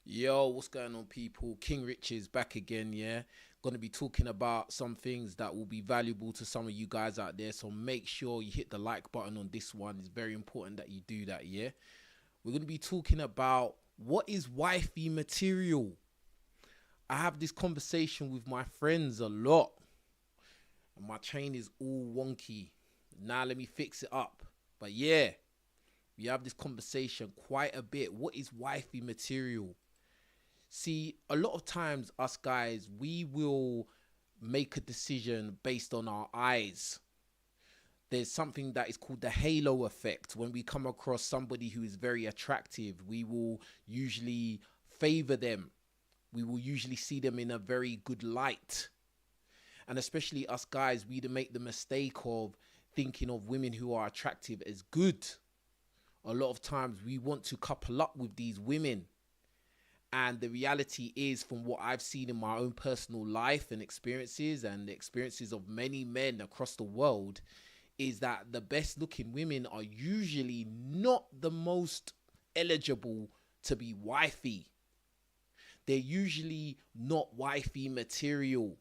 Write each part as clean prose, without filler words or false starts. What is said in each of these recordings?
Yo, what's going on, people? King Rich is back again, yeah? Gonna be talking about some things that will be valuable to some of you guys out there. So make sure you hit the like button on this one. It's very important that you do that, yeah? We're gonna be talking about what is wifey material. I have this conversation with my friends a lot, and my chain is all wonky. Now let me fix it up. But yeah, we have this conversation quite a bit. What is wifey material? See, a lot of times, us guys, we will make a decision based on our eyes. There's something that is called the halo effect. When we come across somebody who is very attractive, we will usually favor them. We will usually see them in a very good light. And especially us guys, we make the mistake of thinking of women who are attractive as good. A lot of times we want to couple up with these women. And the reality is, from what I've seen in my own personal life and experiences and the experiences of many men across the world, is that the best looking women are usually not the most eligible to be wifey. They're usually not wifey material.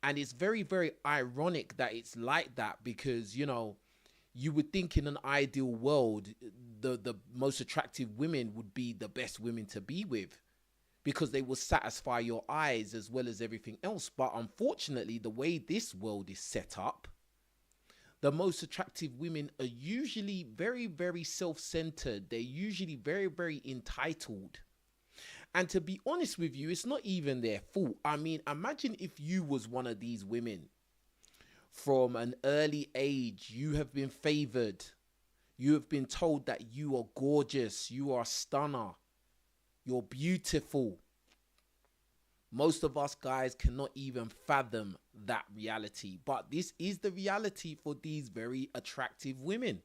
And it's very, very ironic that it's like that because, you would think in an ideal world, the most attractive women would be the best women to be with because they will satisfy your eyes as well as everything else. But unfortunately, the way this world is set up, the most attractive women are usually very, very self-centered. They're usually very, very entitled. And to be honest with you, it's not even their fault. I mean, imagine if you was one of these women. From an early age, you have been favored. You have been told that you are gorgeous, you are a stunner, you're beautiful. Most of us guys cannot even fathom that reality. But this is the reality for these very attractive women.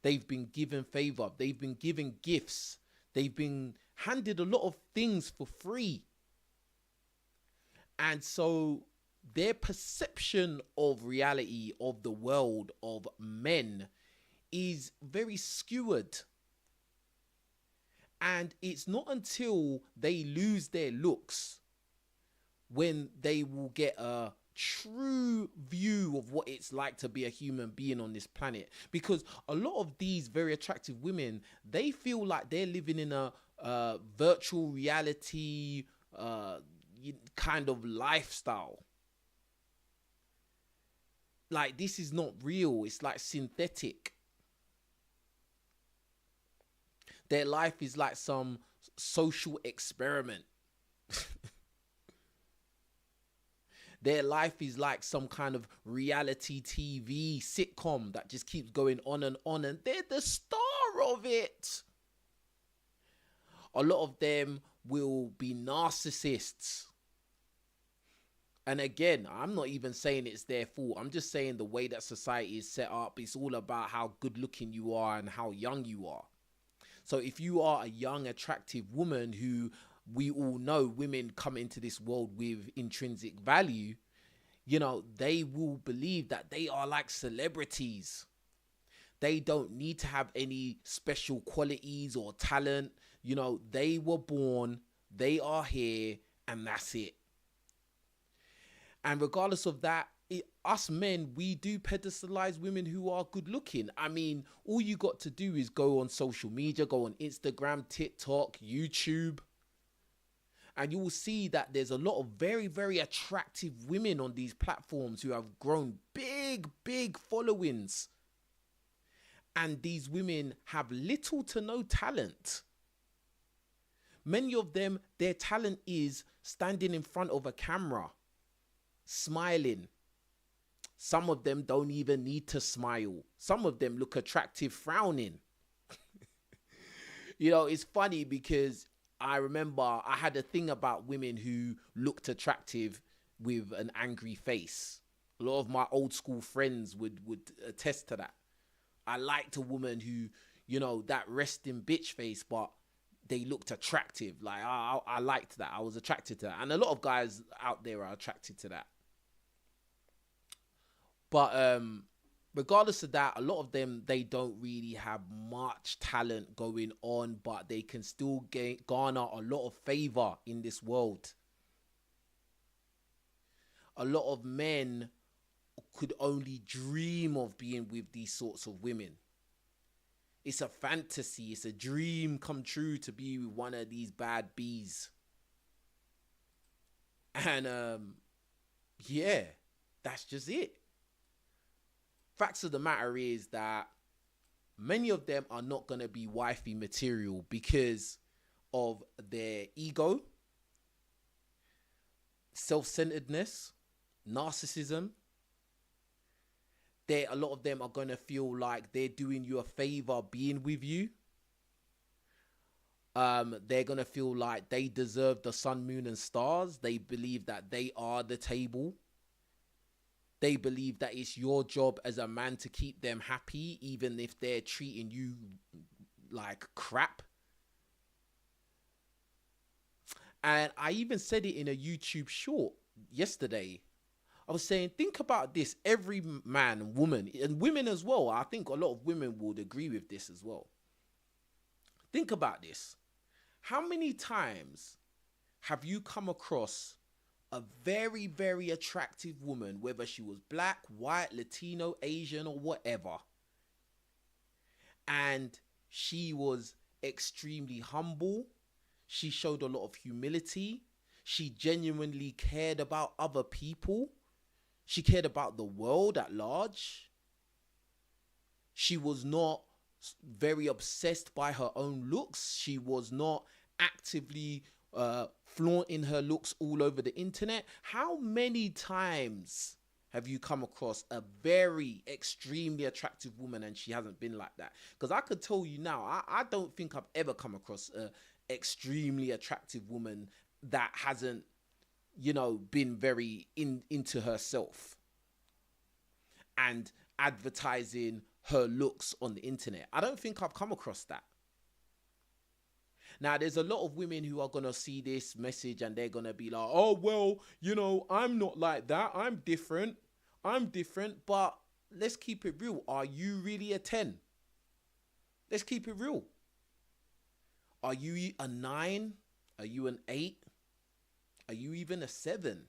They've been given favor. They've been given gifts. They've been handed a lot of things for free. And so their perception of reality, of the world, of men is very skewered. And it's not until they lose their looks when they will get a true view of what it's like to be a human being on this planet. Because a lot of these very attractive women, they feel like they're living in a virtual reality kind of lifestyle. Like, this is not real. It's like synthetic. Their life is like some social experiment. Their life is like some kind of reality TV sitcom that just keeps going on, and they're the star of it. A lot of them will be narcissists. And again, I'm not even saying it's their fault. I'm just saying the way that society is set up, it's all about how good looking you are and how young you are. So if you are a young, attractive woman who we all know women come into this world with intrinsic value, they will believe that they are like celebrities. They don't need to have any special qualities or talent. They were born, they are here, and that's it. And regardless of that, us men, we do pedestalize women who are good looking. I mean, all you got to do is go on social media, go on Instagram, TikTok, YouTube, and you will see that there's a lot of very, very attractive women on these platforms who have grown big, big followings. And these women have little to no talent. Many of them, their talent is standing in front of a camera, smiling. Some of them don't even need to smile. Some of them look attractive frowning. It's funny because I remember I had a thing about women who looked attractive with an angry face. A lot of my old school friends would attest to that. I liked a woman who, that resting bitch face, but they looked attractive. Like, I liked that. I was attracted to that. And a lot of guys out there are attracted to that. But regardless of that, a lot of them, they don't really have much talent going on, but they can still garner a lot of favor in this world. A lot of men could only dream of being with these sorts of women. It's a fantasy, it's a dream come true to be with one of these bad bees. And yeah, that's just it. Facts of the matter is that many of them are not going to be wifey material because of their ego, self-centeredness, narcissism. A lot of them are going to feel like they're doing you a favor being with you. They're going to feel like they deserve the sun, moon, and stars. They believe that they are the table. They believe that it's your job as a man to keep them happy, even if they're treating you like crap. And I even said it in a YouTube short yesterday. I was saying, think about this. Every man, woman, and women as well. I think a lot of women would agree with this as well. Think about this. How many times have you come across a very, very attractive woman, whether she was black, white, Latino, Asian, or whatever, and she was extremely humble? She showed a lot of humility. She genuinely cared about other people. She cared about the world at large. She was not very obsessed by her own looks. She was not actively flaunting her looks all over the internet. How many times have you come across a very extremely attractive woman and she hasn't been like that? Because I could tell you now, I don't think I've ever come across a extremely attractive woman that hasn't, been very into herself and advertising her looks on the internet. I don't think I've come across that. Now, there's a lot of women who are going to see this message and they're going to be like, oh, well, I'm not like that. I'm different. But let's keep it real. Are you really a 10? Let's keep it real. Are you a 9? Are you an 8? Are you even a 7?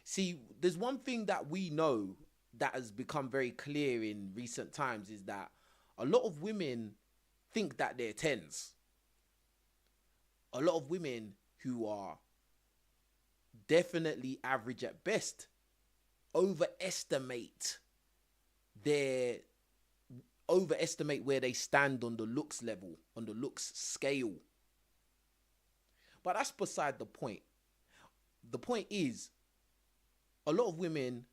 See, there's one thing that we know that has become very clear in recent times is that a lot of women think that they're 10s. A lot of women who are definitely average at best overestimate where they stand on the looks level, on the looks scale. But that's beside the point. The point is, a lot of women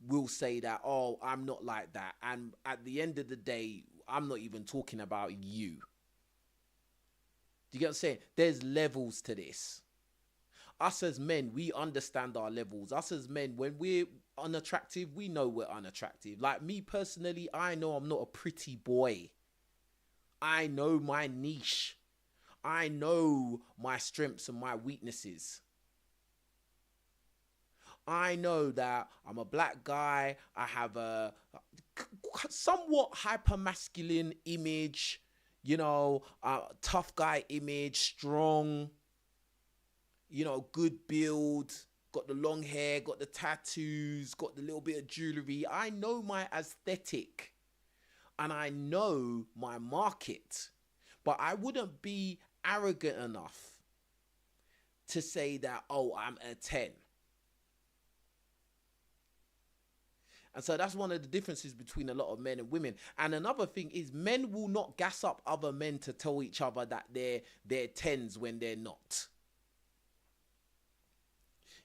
will say that, oh, I'm not like that. And at the end of the day, I'm not even talking about you. Do you get what I'm saying? There's levels to this. Us as men, we understand our levels. Us as men, when we're unattractive, we know we're unattractive. Like me personally, I know I'm not a pretty boy. I know my niche. I know my strengths and my weaknesses. I know that I'm a black guy. I have a somewhat hyper-masculine image, tough guy image, strong, good build, got the long hair, got the tattoos, got the little bit of jewelry. I know my aesthetic and I know my market, but I wouldn't be arrogant enough to say that, oh, I'm a 10. And so that's one of the differences between a lot of men and women. And another thing is, men will not gas up other men to tell each other that they're 10s when they're not.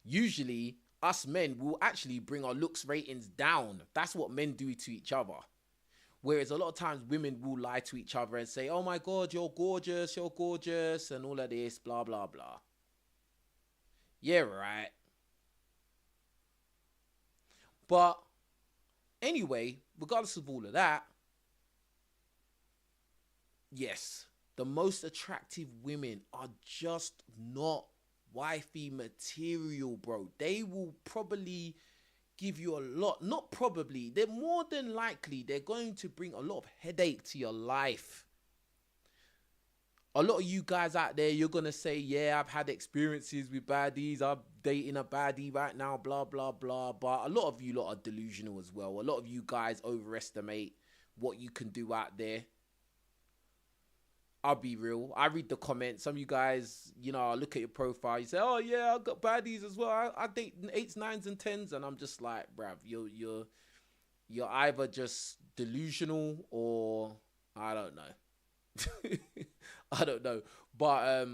Usually, us men will actually bring our looks ratings down. That's what men do to each other. Whereas a lot of times women will lie to each other and say, oh my God, you're gorgeous, and all of this, blah, blah, blah. Yeah, right. But anyway, regardless of all of that, yes, the most attractive women are just not wifey material, bro. They will probably give you a lot, not probably, they're more than likely, they're going to bring a lot of headache to your life. A lot of you guys out there, you're going to say, yeah, I've had experiences with baddies. I'm dating a baddie right now, blah, blah, blah. But a lot of you lot are delusional as well. A lot of you guys overestimate what you can do out there. I'll be real. I read the comments. Some of you guys, you know, I look at your profile. You say, oh, yeah, I've got baddies as well. I date 8s, 9s, and 10s. And I'm just like, bruv, you're either just delusional or I don't know. I don't know. But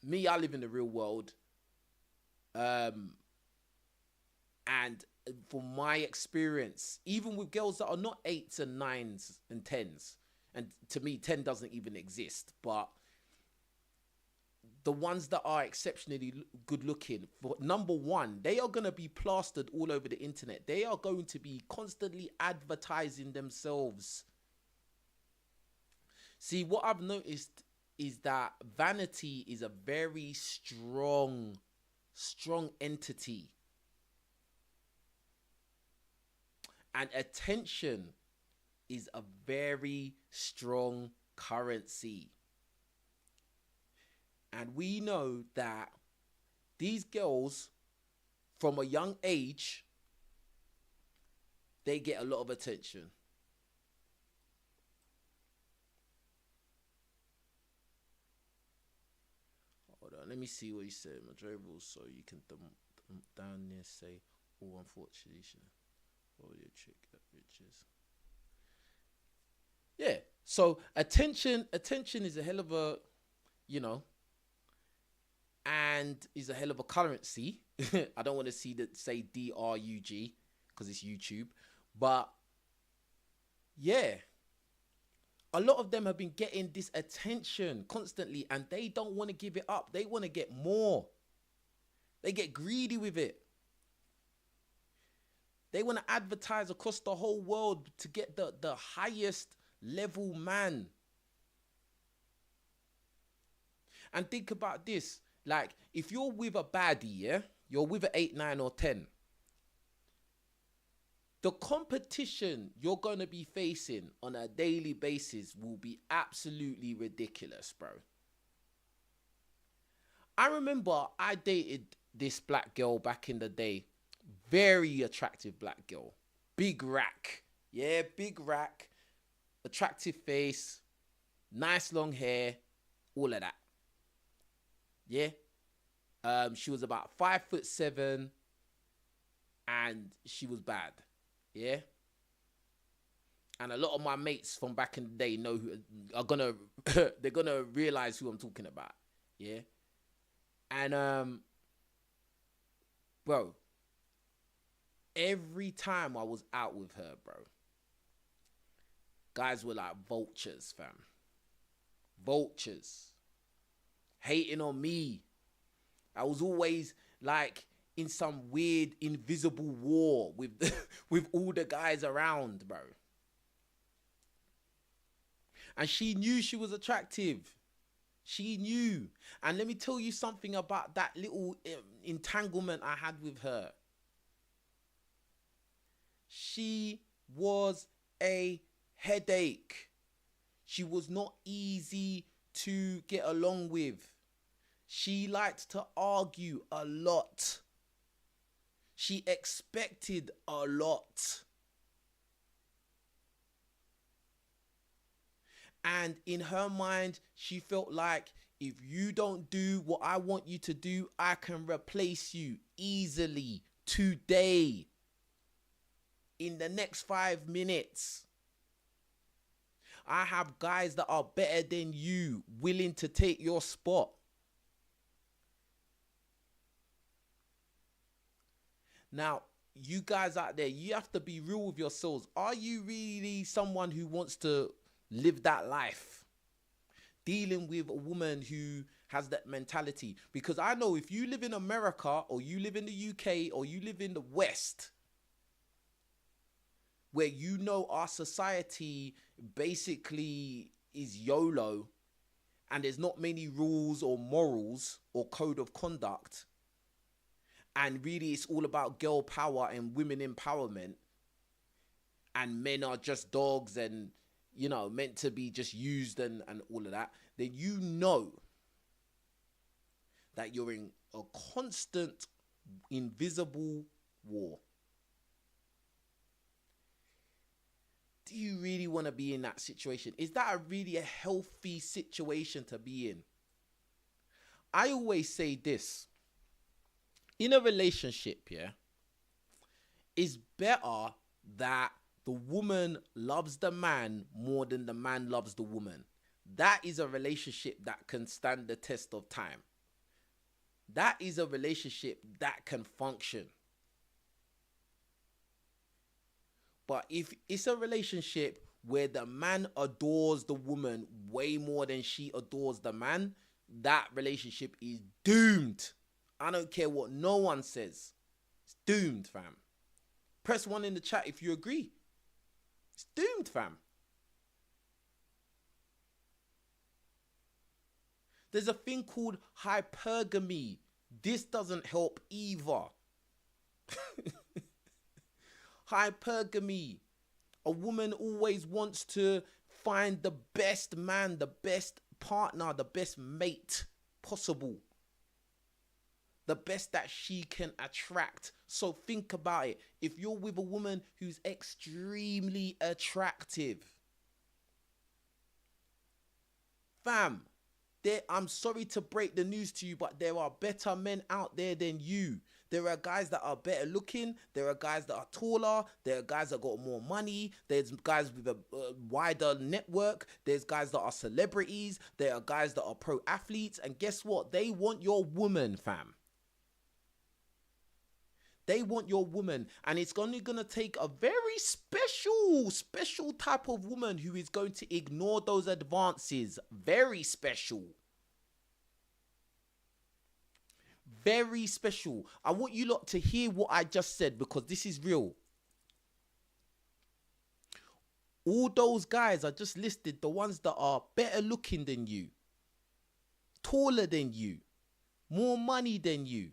me, I live in the real world. And from my experience, even with girls that are not 8s and 9s and 10s, and to me, 10 doesn't even exist, but the ones that are exceptionally good looking, for number one, they are going to be plastered all over the internet. They are going to be constantly advertising themselves. See, what I've noticed is that vanity is a very strong entity. And attention is a very strong currency. And we know that these girls, from a young age, they get a lot of attention. Hold on, let me see what he said. Majority rules, so you can down there say, oh, unfortunately, oh, your chick that riches. Yeah, so attention is a hell of a, you know, and is a hell of a currency. I don't want to say DRUG because it's YouTube, but yeah, a lot of them have been getting this attention constantly and they don't want to give it up. They want to get more. They get greedy with it. They want to advertise across the whole world to get the highest level man. And think about this. Like, if you're with a baddie, yeah? You're with an 8, 9, or 10. The competition you're going to be facing on a daily basis will be absolutely ridiculous, bro. I remember I dated this black girl back in the day. Very attractive black girl. Big rack. Yeah, big rack. Attractive face. Nice long hair. All of that. Yeah. She was about 5'7", and she was bad. Yeah. And a lot of my mates from back in the day know who are gonna they're gonna realize who I'm talking about. Yeah. And bro, every time I was out with her, bro, guys were like vultures, fam. Vultures. Hating on me. I was always like in some weird invisible war with with all the guys around, bro. And she knew she was attractive. She knew. And let me tell you something about that little entanglement I had with her. She was a headache. She was not easy to get along with. She liked to argue a lot. She expected a lot. And in her mind, she felt like, if you don't do what I want you to do, I can replace you easily today. In the next 5 minutes. I have guys that are better than you, willing to take your spot. Now, you guys out there, you have to be real with yourselves. Are you really someone who wants to live that life? Dealing with a woman who has that mentality? Because I know if you live in America, or you live in the UK, or you live in the West, where you know our society basically is YOLO, and there's not many rules or morals or code of conduct, and really it's all about girl power and women empowerment, and men are just dogs and, you know, meant to be just used and all of that, then you know that you're in a constant, invisible war. Do you really want to be in that situation? Is that really a healthy situation to be in? I always say this. In a relationship, yeah, it's better that the woman loves the man more than the man loves the woman. That is a relationship that can stand the test of time. That is a relationship that can function. But if it's a relationship where the man adores the woman way more than she adores the man, that relationship is doomed. I don't care what no one says. It's doomed, fam. Press 1 in the chat if you agree. It's doomed, fam. There's a thing called hypergamy. This doesn't help either. Hypergamy. A woman always wants to find the best man, the best partner, the best mate possible. The best that she can attract. So think about it. If you're with a woman who's extremely attractive, fam, I'm sorry to break the news to you, but there are better men out there than you. There are guys that are better looking. There are guys that are taller. There are guys that got more money. There's guys with a wider network. There's guys that are celebrities. There are guys that are pro athletes. And guess what? They want your woman, fam. They want your woman. And it's only going to take a very special type of woman who is going to ignore those advances. Very special. Very special. I want you lot to hear what I just said, because this is real. All those guys I just listed, the ones that are better looking than you, taller than you, more money than you,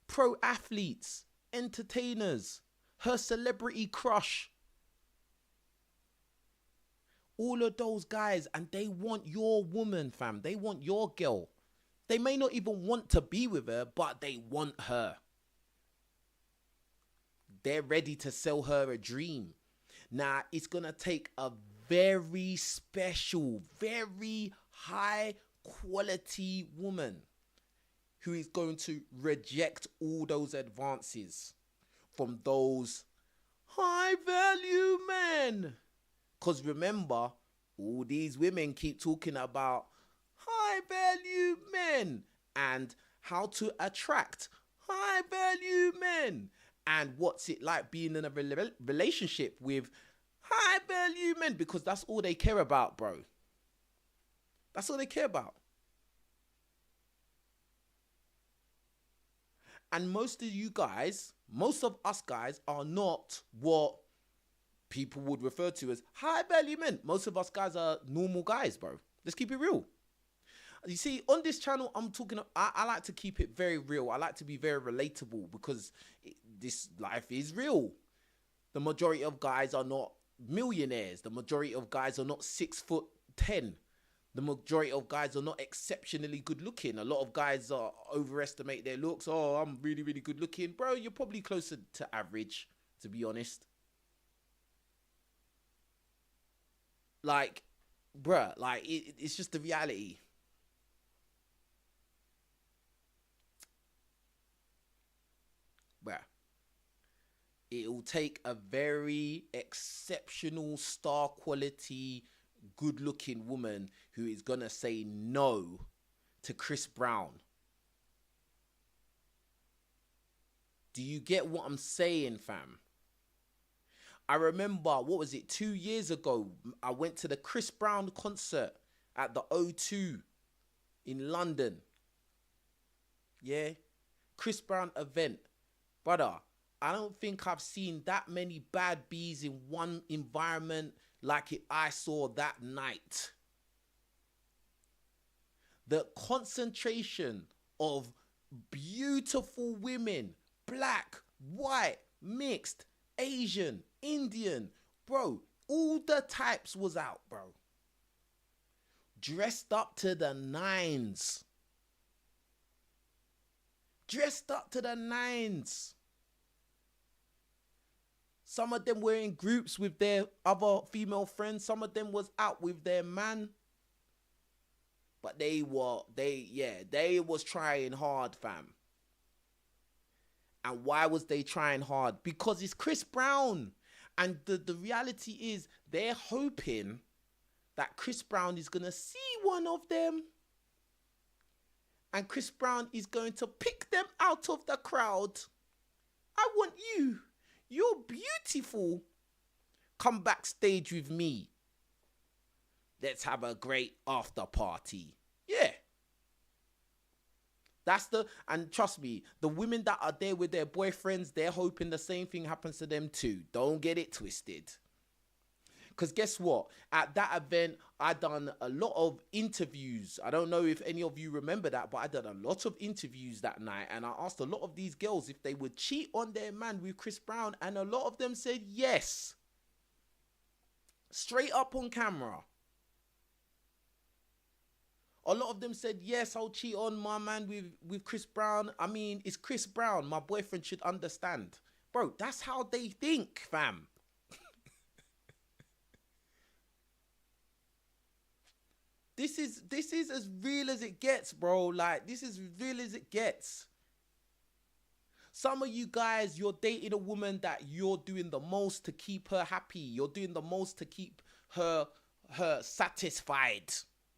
pro athletes, entertainers, her celebrity crush. All of those guys, and they want your woman, fam. They want your girl. They may not even want to be with her, but they want her. They're ready to sell her a dream. Now, it's going to take a very special, very high quality woman who is going to reject all those advances from those high value men. Because remember, all these women keep talking about high value men and how to attract high value men and what's it like being in a relationship with high value men, because that's all they care about, bro. That's all they care about. And most of you guys, most of us guys are not what people would refer to as high value men. Most of us guys are normal guys, bro. Let's keep it real. You see, on this channel, I like to keep it very real. I like to be very relatable, because this life is real. The majority of guys are not millionaires. The majority of guys are not 6'10". The majority of guys are not exceptionally good looking. A lot of guys overestimate their looks. Oh, I'm really, really good looking. Bro, you're probably closer to average, to be honest. Like, bruh, like, it's just the reality. Bruh. It'll take a very exceptional, star quality, good looking woman who is gonna say no to Chris Brown. Do you get what I'm saying, fam? I remember, what was it, 2 years ago, I went to the Chris Brown concert at the O2 in London. Yeah, Chris Brown event. Brother, I don't think I've seen that many bad bees in one environment like I saw that night. The concentration of Beautiful women, black, white, mixed, Asian, Indian, bro. All the types was out, bro. Dressed up to the nines. Dressed up to the nines. Some of them were in groups with their other female friends. Some of them was out with their man. But they was trying hard, fam. And why was they trying hard? Because it's Chris Brown. And the reality is they're hoping that Chris Brown is going to see one of them. And Chris Brown is going to pick them out of the crowd. I want you. You're beautiful. Come backstage with me. Let's have a great after party. Yeah. And trust me, the women that are there with their boyfriends, they're hoping the same thing happens to them too. Don't get it twisted. Because guess what? At that event, I done a lot of interviews. I don't know if any of you remember that, but I done a lot of interviews that night. And I asked a lot of these girls if they would cheat on their man with Chris Brown. And a lot of them said yes. Straight up on camera. A lot of them said, yes, I'll cheat on my man with Chris Brown. I mean, it's Chris Brown. My boyfriend should understand. Bro, that's how they think, fam. This is as real as it gets, bro. Like, this is as real as it gets. Some of you guys, you're dating a woman that you're doing the most to keep her happy. You're doing the most to keep her satisfied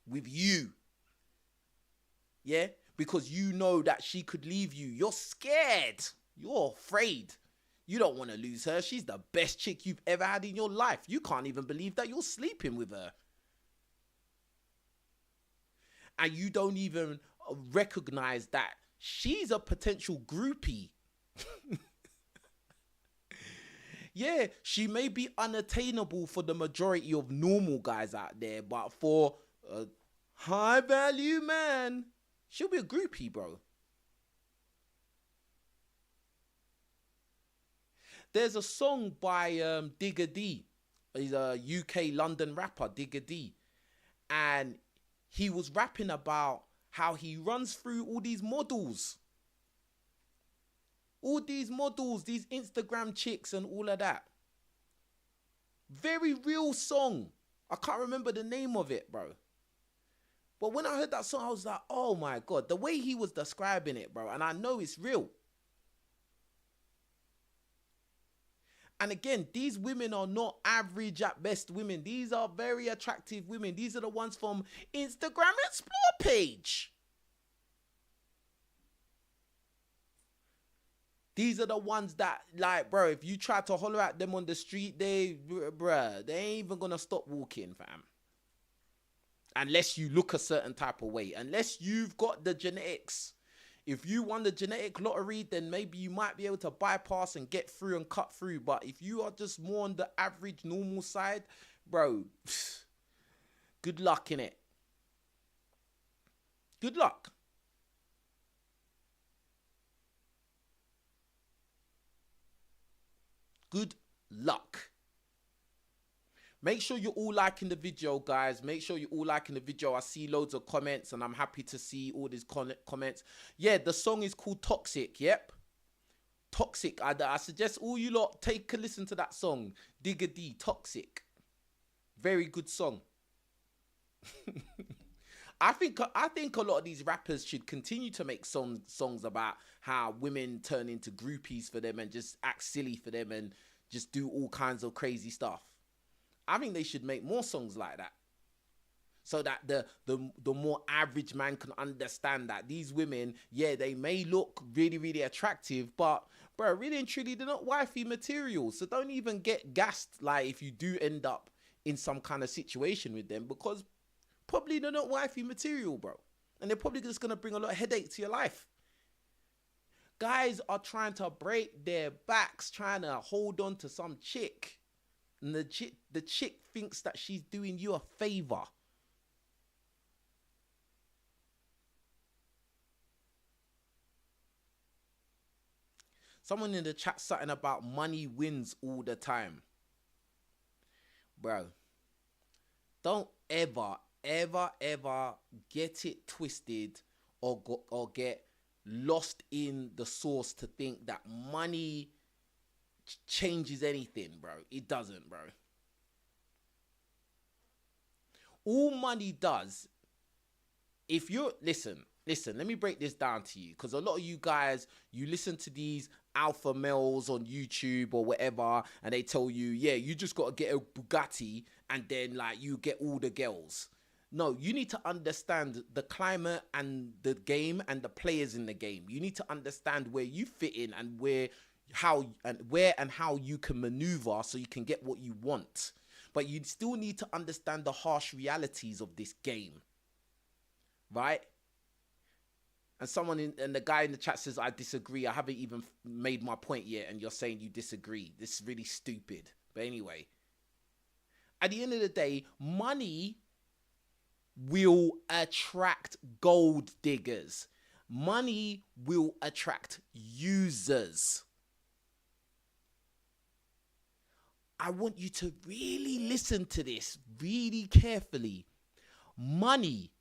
with you. Yeah? Because you know that she could leave you. You're scared. You're afraid. You don't want to lose her. She's the best chick you've ever had in your life. You can't even believe that you're sleeping with her. And you don't even recognize that she's a potential groupie. Yeah, she may be unattainable for the majority of normal guys out there, but for a high value man, she'll be a groupie, bro. There's a song by Digga D. He's a UK London rapper, Digga D. And he was rapping about how he runs through all these models. All these models, these Instagram chicks and all of that. Very real song. I can't remember the name of it, bro. But when I heard that song, I was like, oh my God. The way he was describing it, bro. And I know it's real. And again, these women are not average at best women. These are very attractive women. These are the ones from Instagram Explore page. These are the ones that, like, bro, if you try to holler at them on the street, they ain't even gonna stop walking, fam. Unless you look a certain type of way. Unless you've got the genetics. If you won the genetic lottery, then maybe you might be able to bypass and get through and cut through. But if you are just more on the average, normal side, bro, good luck, innit? Good luck. Good luck. Make sure you're all liking the video, guys. Make sure you're all liking the video. I see loads of comments and I'm happy to see all these comments. Yeah, the song is called Toxic. Yep. Toxic. I suggest all you lot take a listen to that song. Digga D, Toxic. Very good song. I think a lot of these rappers should continue to make songs about how women turn into groupies for them and just act silly for them and just do all kinds of crazy stuff. I think they should make more songs like that. So that the more average man can understand that these women, yeah, they may look really, really attractive, but, bro, really and truly, they're not wifey material. So don't even get gassed, like, if you do end up in some kind of situation with them, because probably they're not wifey material, bro. And they're probably just going to bring a lot of headache to your life. Guys are trying to break their backs, trying to hold on to some chick. And the chick thinks that she's doing you a favor. Someone in the chat something about money wins all the time. Bro, don't ever get it twisted or get lost in the source to think that money changes anything, bro. It doesn't, bro. All money does, if you're, listen, let me break this down to you, because a lot of you guys, you listen to these alpha males on YouTube or whatever, and they tell you, yeah, you just got to get a Bugatti and then like you get all the girls. No, you need to understand the climate and the game and the players in the game. You need to understand where you fit in and where and how you can maneuver so you can get what you want. But you still need to understand the harsh realities of this game, right? And and the guy in the chat says, I disagree. I haven't even made my point yet, and you're saying you disagree. This is really stupid. But anyway, at the end of the day, money will attract gold diggers. Money will attract users. I want you to really listen to this really carefully. Money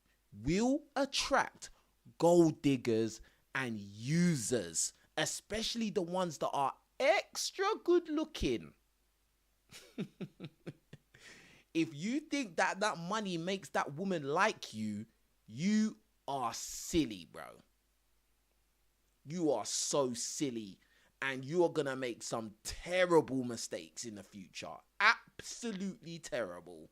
will attract gold diggers and users, especially the ones that are extra good looking. If you think that money makes that woman like you, you are silly, bro. You are so silly. And you are going to make some terrible mistakes in the future. Absolutely terrible.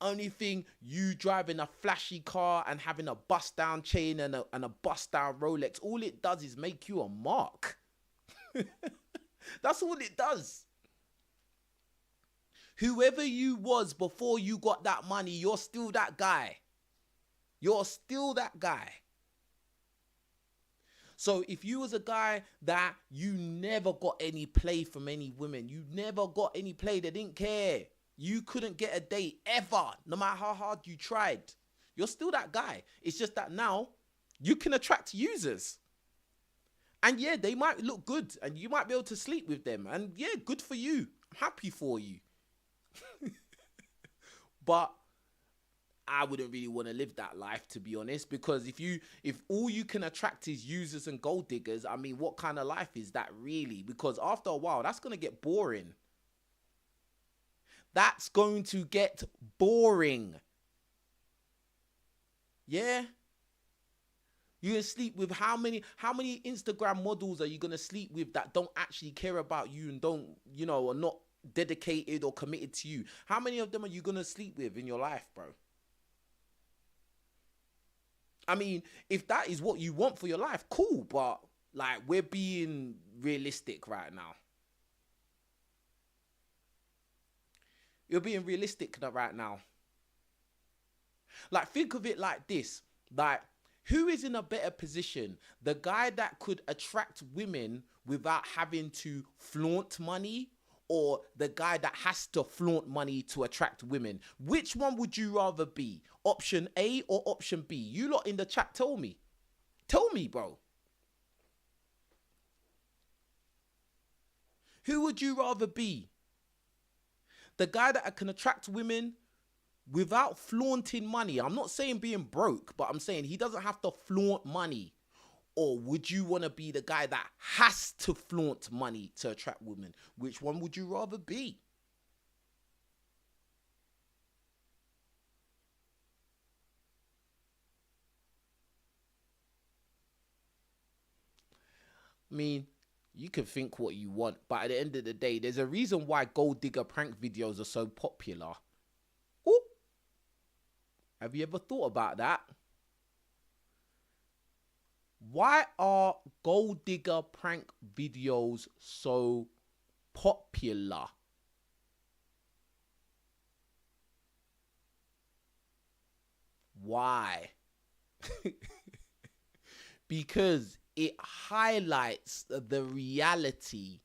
Only thing, you driving a flashy car and having a bust down chain and a bust down Rolex, all it does is make you a mark. That's all it does. Whoever you was before you got that money, you're still that guy. You're still that guy. So if you was a guy that you never got any play from any women, you never got any play, they didn't care. You couldn't get a date ever, no matter how hard you tried. You're still that guy. It's just that now you can attract users. And yeah, they might look good and you might be able to sleep with them. And yeah, good for you. I'm happy for you. But I wouldn't really want to live that life, to be honest, because if all you can attract is users and gold diggers, I mean, what kind of life is that really? Because after a while, that's going to get boring. That's going to get boring. Yeah. You're going to sleep with how many Instagram models are you going to sleep with that don't actually care about you and don't, are not dedicated or committed to you? How many of them are you going to sleep with in your life, bro? I mean, if that is what you want for your life, cool. But like, we're being realistic right now. You're being realistic right now. Like, think of it like this. Like, who is in a better position? The guy that could attract women without having to flaunt money, or the guy that has to flaunt money to attract women? Which one would you rather be? Option A or option B? You lot in the chat, tell me. Tell me, bro. Who would you rather be? The guy that can attract women without flaunting money. I'm not saying being broke, but I'm saying he doesn't have to flaunt money. Or would you want to be the guy that has to flaunt money to attract women? Which one would you rather be? I mean, you can think what you want, but at the end of the day, there's a reason why gold digger prank videos are so popular. Ooh. Have you ever thought about that? Why are gold digger prank videos so popular? Why? Because it highlights the reality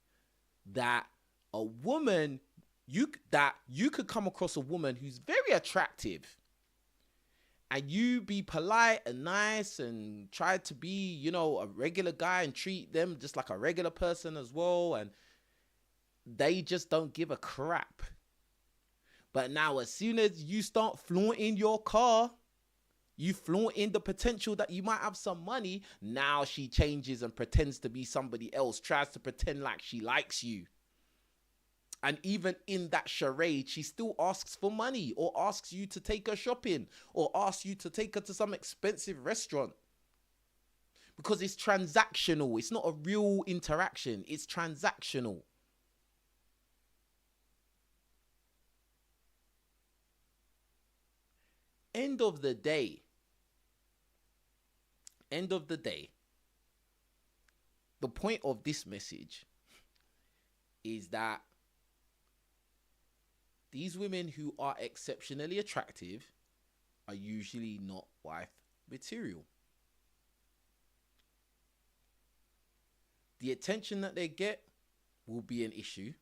that a woman, you could come across a woman who's very attractive, and you be polite and nice and try to be, you know, a regular guy and treat them just like a regular person as well, and they just don't give a crap. But now, as soon as you start flaunting your car, you flaunting the potential that you might have some money, now she changes and pretends to be somebody else, tries to pretend like she likes you. And even in that charade, she still asks for money, or asks you to take her shopping, or asks you to take her to some expensive restaurant. Because it's transactional. It's not a real interaction. It's transactional. End of the day, the point of this message is that these women who are exceptionally attractive are usually not wife material. The attention that they get will be an issue.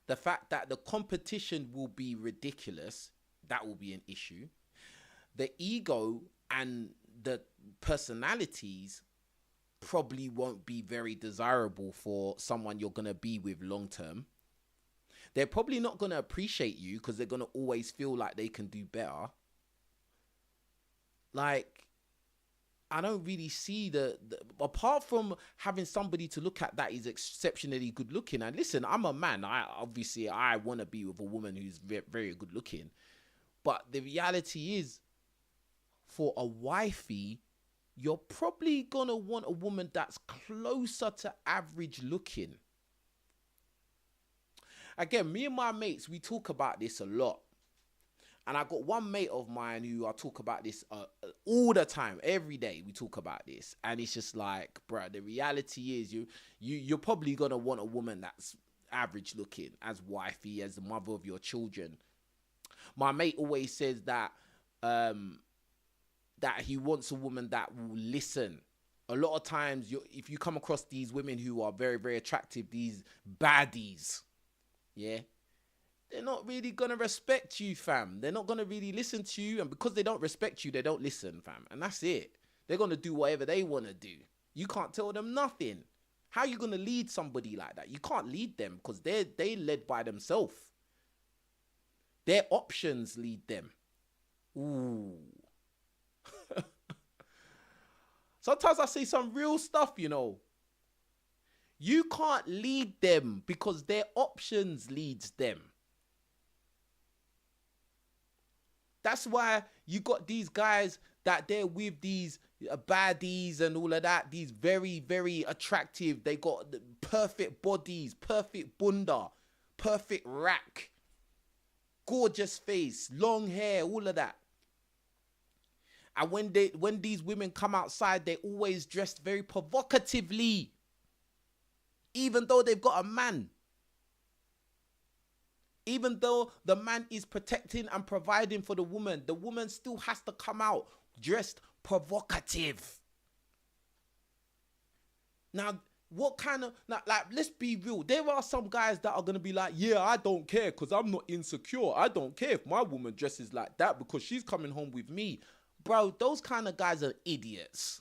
The fact that the competition will be ridiculous, that will be an issue. The ego and the personalities probably won't be very desirable for someone you're going to be with long term. They're probably not going to appreciate you because they're going to always feel like they can do better. Like, I don't really see the apart from having somebody to look at that is exceptionally good looking. And listen, I'm a man. I want to be with a woman who's very, very good looking. But the reality is, for a wifey, you're probably going to want a woman that's closer to average looking. Again, me and my mates, we talk about this a lot. And I got one mate of mine who I talk about this all the time, every day we talk about this. And it's just like, bruh, the reality is you're probably going to want a woman that's average looking, as wifey, as the mother of your children. My mate always says that that he wants a woman that will listen. A lot of times, if you come across these women who are very, very attractive, these baddies, yeah, they're not really going to respect you, fam. They're not going to really listen to you. And because they don't respect you, they don't listen, fam. And that's it. They're going to do whatever they want to do. You can't tell them nothing. How are you going to lead somebody like that? You can't lead them because they led by themselves. Their options lead them. Ooh. Sometimes I see some real stuff, you know. You can't lead them because their options leads them. That's why you got these guys that they're with these baddies and all of that. These very, very attractive. They got the perfect bodies, perfect bunda, perfect rack, gorgeous face, long hair, all of that. And when these women come outside, they're always dressed very provocatively. Even though they've got a man. Even though the man is protecting and providing for the woman still has to come out dressed provocative. Now, what kind of, like, let's be real. There are some guys that are going to be like, yeah, I don't care because I'm not insecure. I don't care if my woman dresses like that because she's coming home with me. Bro, those kind of guys are idiots.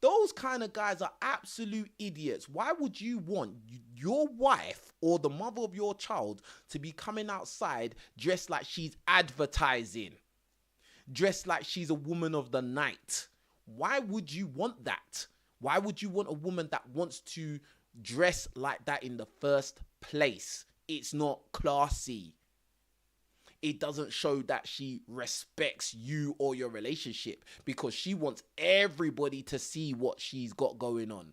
Those kind of guys are absolute idiots. Why would you want your wife or the mother of your child to be coming outside dressed like she's advertising? Dressed like she's a woman of the night? Why would you want that? Why would you want a woman that wants to dress like that in the first place? It's not classy. It doesn't show that she respects you or your relationship because she wants everybody to see what she's got going on.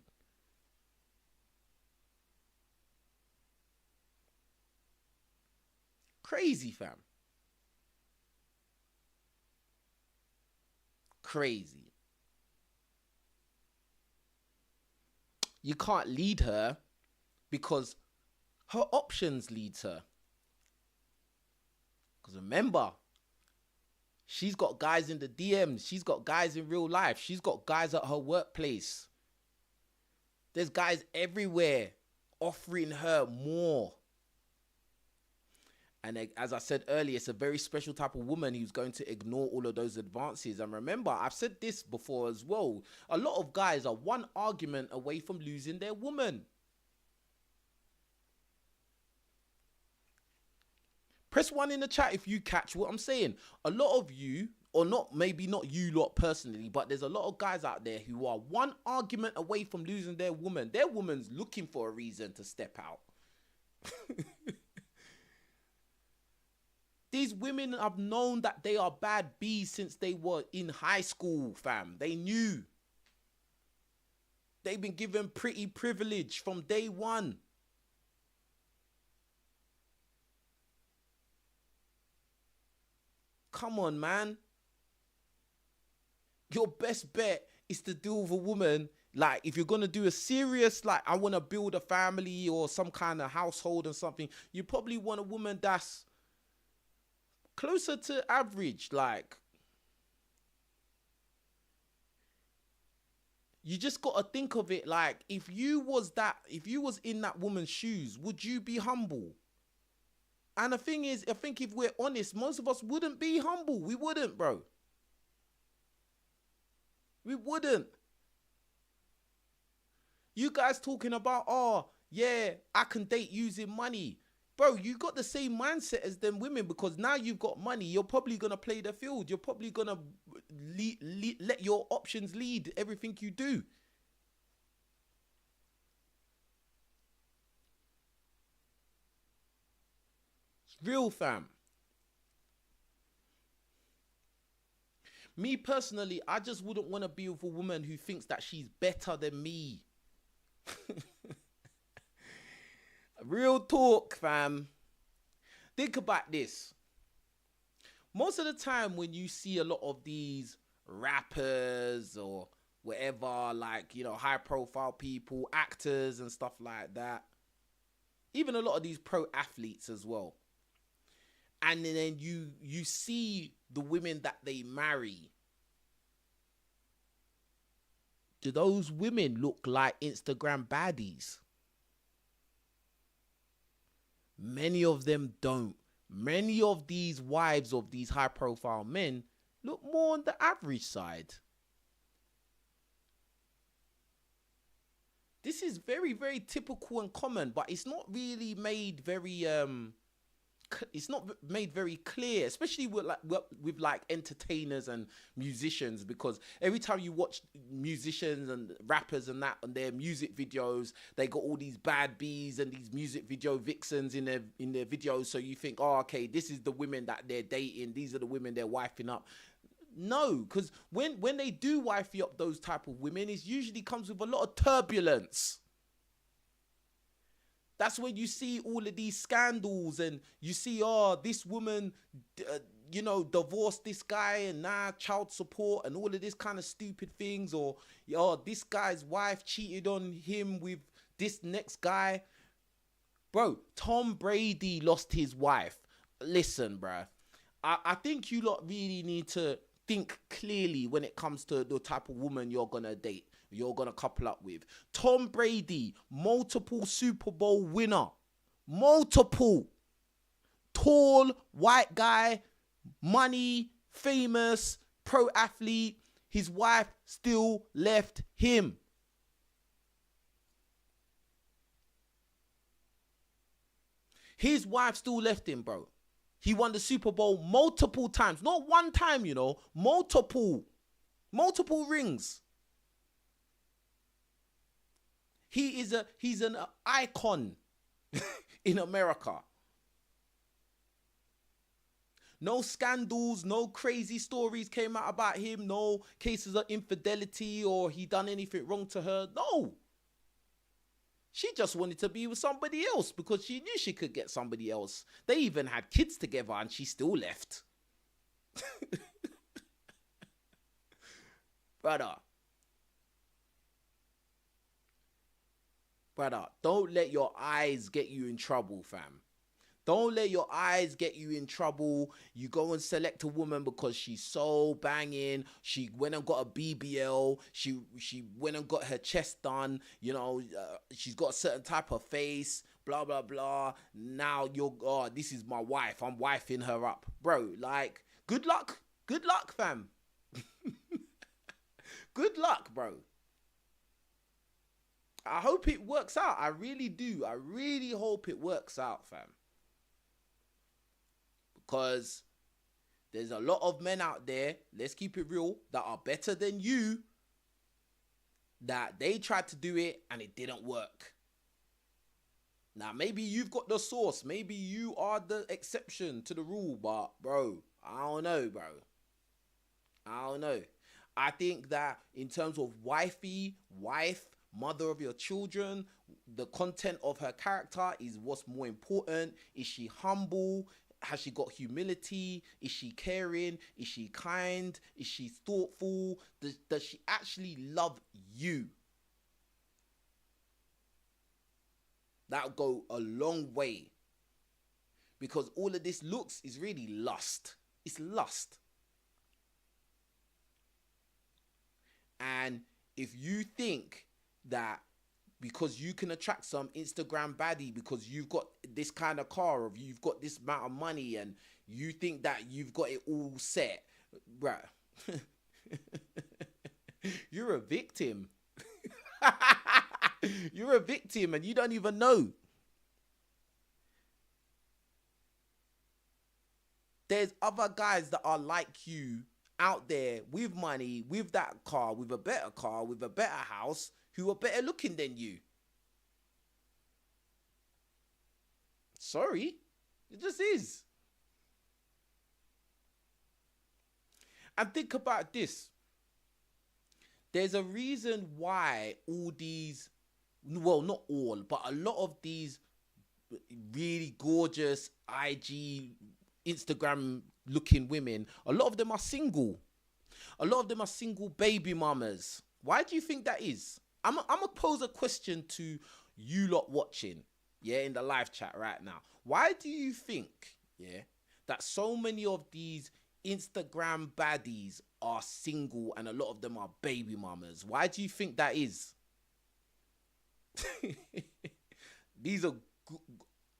Crazy, fam. Crazy. You can't lead her because her options leads her. Because remember, she's got guys in the DMs. She's got guys in real life. She's got guys at her workplace. There's guys everywhere offering her more. And as I said earlier, it's a very special type of woman who's going to ignore all of those advances. And remember, I've said this before as well. A lot of guys are one argument away from losing their woman. Press 1 in the chat if you catch what I'm saying. A lot of you, or not, maybe not you lot personally, but there's a lot of guys out there who are one argument away from losing their woman. Their woman's looking for a reason to step out. These women have known that they are bad bees since they were in high school, fam. They knew. They've been given pretty privilege from day one. Come on, man. Your best bet is to deal with a woman. Like, if you're going to do a serious, like, I want to build a family or some kind of household or something, you probably want a woman that's closer to average. Like, you just got to think of it like, if you was in that woman's shoes, would you be humble? And the thing is, I think if we're honest, most of us wouldn't be humble. We wouldn't, bro. We wouldn't. You guys talking about, oh, yeah, I can date using money. Bro, you got the same mindset as them women, because now you've got money. You're probably going to play the field. You're probably going to let your options lead everything you do. It's real, fam. Me personally, I just wouldn't want to be with a woman who thinks that she's better than me. Real talk, fam. Think about this. Most of the time when you see a lot of these rappers or whatever, like, you know, high profile people, actors and stuff like that, even a lot of these pro athletes as well, and then you see the women that they marry, do those women look like Instagram baddies? Many of them don't. Many of these wives of these high profile men look more on the average side. This is very, very typical and common, but it's not really made very it's not made very clear, especially with like entertainers and musicians, because every time you watch musicians and rappers and that on their music videos, they got all these bad bees and these music video vixens in their videos. So you think, oh, okay, this is the women that they're dating. These are the women they're wifing up. No, because when they do wifey up those type of women, it usually comes with a lot of turbulence. That's when you see all of these scandals, and you see, oh, this woman, you know, divorced this guy and now child support and all of this kind of stupid things. Or, oh, this guy's wife cheated on him with this next guy. Bro, Tom Brady lost his wife. Listen, bro, I think you lot really need to think clearly when it comes to the type of woman you're going to date, you're going to couple up with. Tom Brady, multiple Super Bowl winner. Multiple. Tall, white guy, money, famous, pro athlete. His wife still left him. His wife still left him, bro. He won the Super Bowl multiple times. Not one time, you know. Multiple rings. He's an icon in America. No scandals, no crazy stories came out about him. No cases of infidelity or he done anything wrong to her. No. She just wanted to be with somebody else because she knew she could get somebody else. They even had kids together and she still left. Brother, don't let your eyes get you in trouble, fam. Don't let your eyes get you in trouble. You go and select a woman because she's so banging. She went and got a BBL. She went and got her chest done. You know, she's got a certain type of face. blah, blah, blah. Now this is my wife. I'm wifing her up. Bro, like, good luck. Good luck, fam. Good luck, bro. I hope it works out. I really do. I really hope it works out, fam. Because there's a lot of men out there, let's keep it real, that are better than you, that they tried to do it and it didn't work. Now, maybe you've got the sauce. Maybe you are the exception to the rule. But, bro, I don't know, bro. I don't know. I think that in terms of wifey, wife, mother of your children, the content of her character is what's more important. Is she humble? Has she got humility? Is she caring? Is she kind? Is she thoughtful? Does she actually love you? That'll go a long way. Because all of this looks is really lust. It's lust. And if you think that because you can attract some Instagram baddie because you've got this kind of car or you've got this amount of money and you think that you've got it all set, bruh, you're a victim. You're a victim and you don't even know. There's other guys that are like you out there with money, with that car, with a better car, with a better house, who are better looking than you. Sorry, it just is. And think about this. There's a reason why all these, well, not all, but a lot of these really gorgeous IG, Instagram looking women, a lot of them are single. A lot of them are single baby mamas. Why do you think that is? I'm gonna pose a question to you lot watching, yeah, in the live chat right now. Why do you think, yeah, that so many of these Instagram baddies are single and a lot of them are baby mamas? Why do you think that is? These are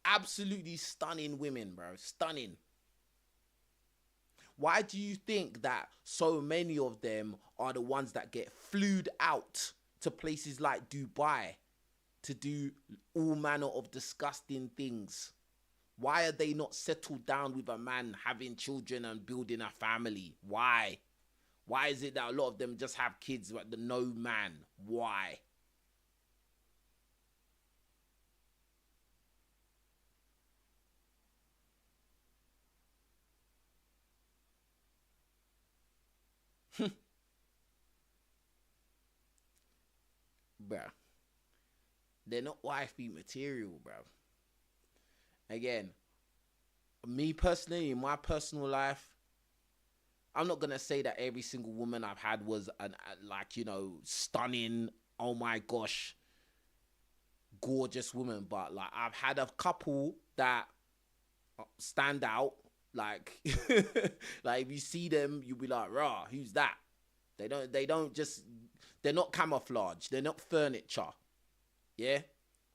absolutely stunning women, bro. Stunning. Why do you think that so many of them are the ones that get flued out to places like Dubai to do all manner of disgusting things? Why are they not settled down with a man, having children and building a family? Why? Why is it that a lot of them just have kids but no man? Why? Bruh. They're not wifey material, bro. Again, me personally, in my personal life, I'm not gonna say that every single woman I've had was stunning, oh my gosh, gorgeous woman. But like I've had a couple that stand out. Like, like if you see them, you'll be like, rah, who's that? They're not camouflage. They're not furniture. Yeah,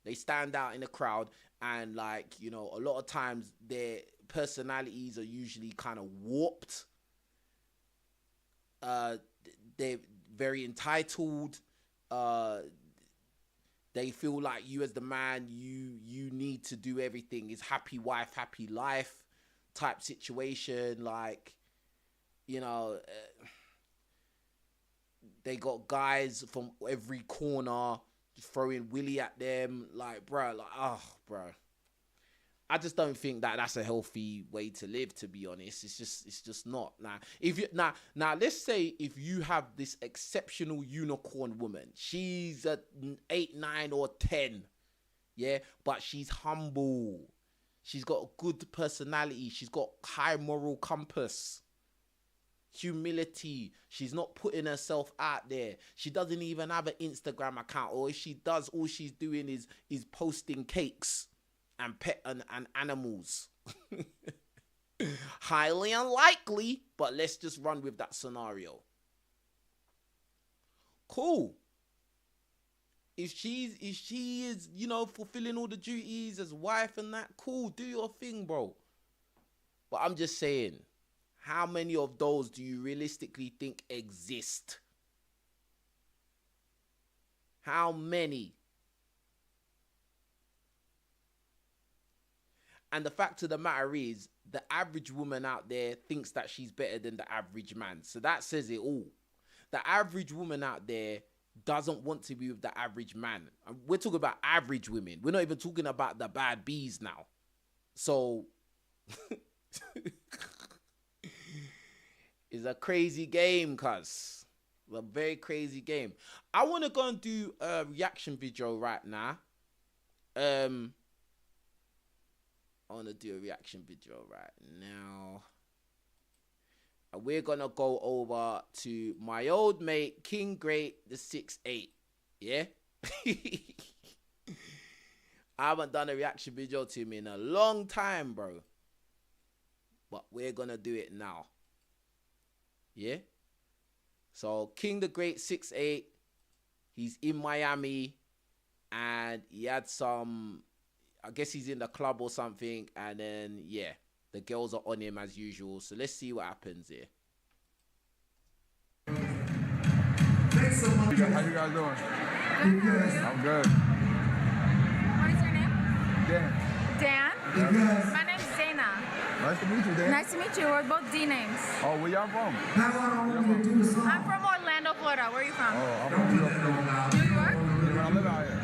they stand out in the crowd, and a lot of times their personalities are usually kind of warped. They're very entitled. They feel like you as the man, you need to do everything. It's happy wife, happy life type situation. They got guys from every corner throwing willy at them, bro. I just don't think that that's a healthy way to live, to be honest. It's just not. Now let's say if you have this exceptional unicorn woman, she's a 8, 9 or 10, yeah, but she's humble. She's got a good personality. She's got high moral compass. Humility. She's not putting herself out there. She doesn't even have an Instagram account, or if she does, all she's doing is posting cakes and pet and animals. Highly unlikely, but let's just run with that scenario. Cool. If she is, you know, fulfilling all the duties as wife and that, cool, do your thing, bro. But I'm just saying, how many of those do you realistically think exist? How many? And the fact of the matter is, the average woman out there thinks that she's better than the average man. So that says it all. The average woman out there doesn't want to be with the average man. And we're talking about average women. We're not even talking about the bad bees now. So it's a crazy game, cuz. A very crazy game. I want to go and do a reaction video right now. I want to do a reaction video right now. And we're going to go over to my old mate, King Great, the 6'8". Yeah? I haven't done a reaction video to him in a long time, bro. But we're going to do it now. Yeah? So, King the Great, 6'8". He's in Miami. And he had some... I guess he's in the club or something, and then, yeah, the girls are on him as usual. So let's see what happens here. Thanks so much. How you guys doing? Good. I'm good. What is your name? Dan. Dan? Yes. My name's Dana. Nice to meet you, Dan. Nice to meet you. We're both D names. Oh, where y'all from? I'm from Orlando, Florida. Where are you from? Oh, I'm from New York. New York? Yeah, I live out here.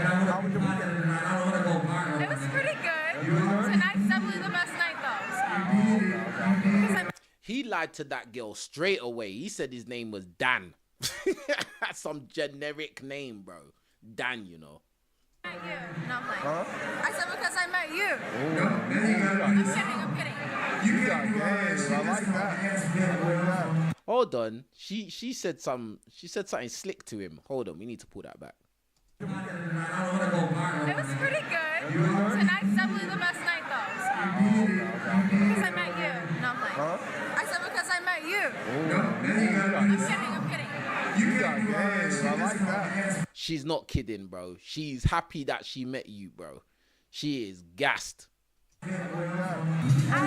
How was your weekend? It was pretty good. Tonight's definitely the best night, though. He lied to that girl straight away. He said his name was Dan. That's some generic name, bro. Dan, you know. I met you. No, I'm playing. Huh? I said because I met you. Oh, I'm kidding. you got games. I like that. Hold on. She said something slick to him. Hold on. We need to pull that back. It was pretty good. Tonight's definitely the best night, though. Because I met you. No, I'm playing. Huh? I said because I met you. I'm kidding. You got games. I like that. She's not kidding, bro. She's happy that she met you, bro. She is gassed. I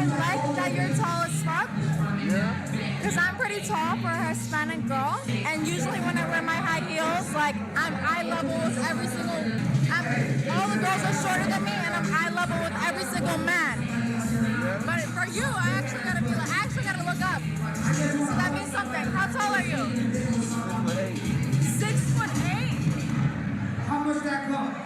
like that you're tall as fuck. Yeah? Because I'm pretty tall for a Hispanic girl. And usually when I wear my high heels, like, I'm eye level with every single... all the girls are shorter than me, and I'm eye level with every single man. But for you, I actually gotta look up. So that means something. How tall are you? 6'8". How much that cost?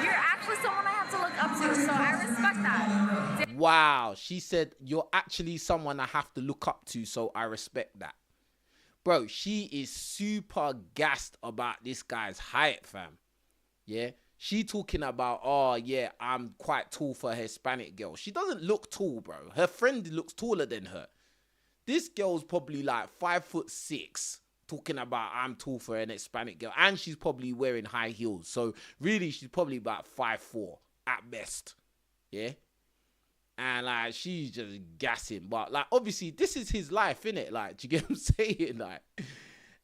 You're actually someone I have to look up to, so I respect that. Wow. She said, you're actually someone I have to look up to, so I respect that. Bro, she is super gassed about this guy's height, fam. Yeah? She talking about, oh, yeah, I'm quite tall for a Hispanic girl. She doesn't look tall, bro. Her friend looks taller than her. This girl's probably like 5'6", talking about I'm tall for an Hispanic girl. And she's probably wearing high heels. So, really, she's probably about 5'4", at best. Yeah? And, like, she's just gassing. But, like, obviously, this is his life, innit? Like, do you get what I'm saying? Like,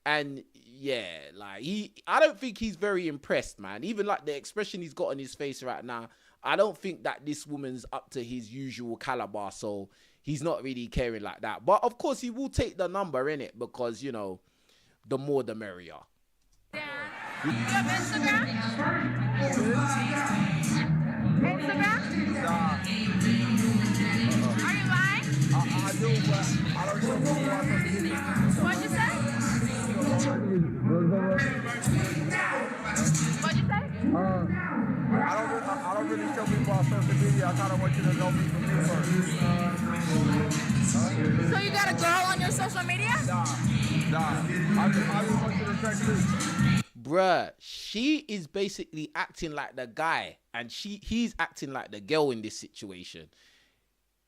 and, yeah, like, I don't think he's very impressed, man. Even, like, the expression he's got on his face right now, I don't think that this woman's up to his usual caliber. So, he's not really caring like that. But, of course, he will take the number, innit? Because, you know, the more the merrier. Yeah. You have Instagram? Instagram? Nah. Are you lying? I do, but I don't show people my social media. What'd you say? What'd you say? I don't really show people on social media. I kind of want you to know me from me first. So you got a girl on your social media? Nah. I just want you to check this. Bruh, she is basically acting like the guy, and he's acting like the girl in this situation.